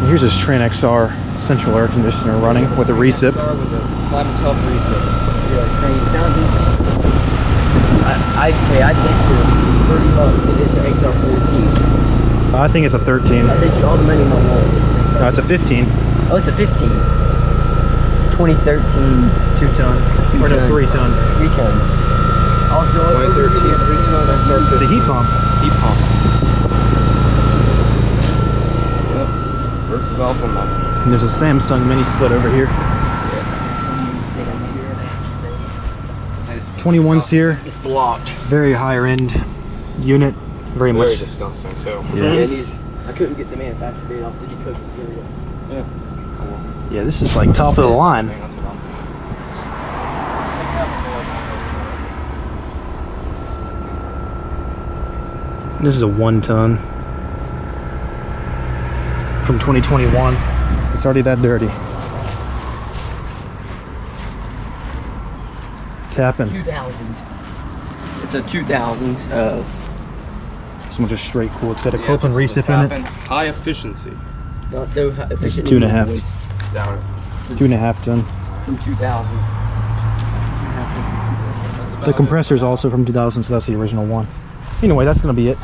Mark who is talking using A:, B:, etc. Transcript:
A: Here's this Trane XR central air conditioner running with a recip.
B: With a climate top recip.
C: Yeah, Trane. I paid $30. It is an XR15.
A: I think it's a 13.
C: I bet you all the money in my wallet.
A: No, it's a 15.
C: Oh, it's a 15. 2013.
B: 2-ton. Or no, 3-ton.
C: 3-ton. Also,
B: 2013 3-ton XR15.
A: It's a heat pump.
B: Heat pump. Yep. Works well from that.
A: And there's a Samsung mini split over here. 21 SEER.
C: It's blocked.
A: Very higher end unit. Very much.
B: Disgusting too.
A: Yeah.
C: I couldn't get the manufacturer date off the decoded cereal.
B: Yeah.
A: Yeah, this is like top of the line. This is a 1-ton from 2021. It's already that dirty. Tappan.
C: 2000. It's a 2000.
A: This one's just straight cool. It's got a Copeland recip in it.
B: High efficiency.
C: Not so efficient.
A: 2.5.
B: Down it.
A: 2.5 ton.
C: From 2000.
A: The compressor's also from 2000, so that's the original one. Anyway, that's gonna be it.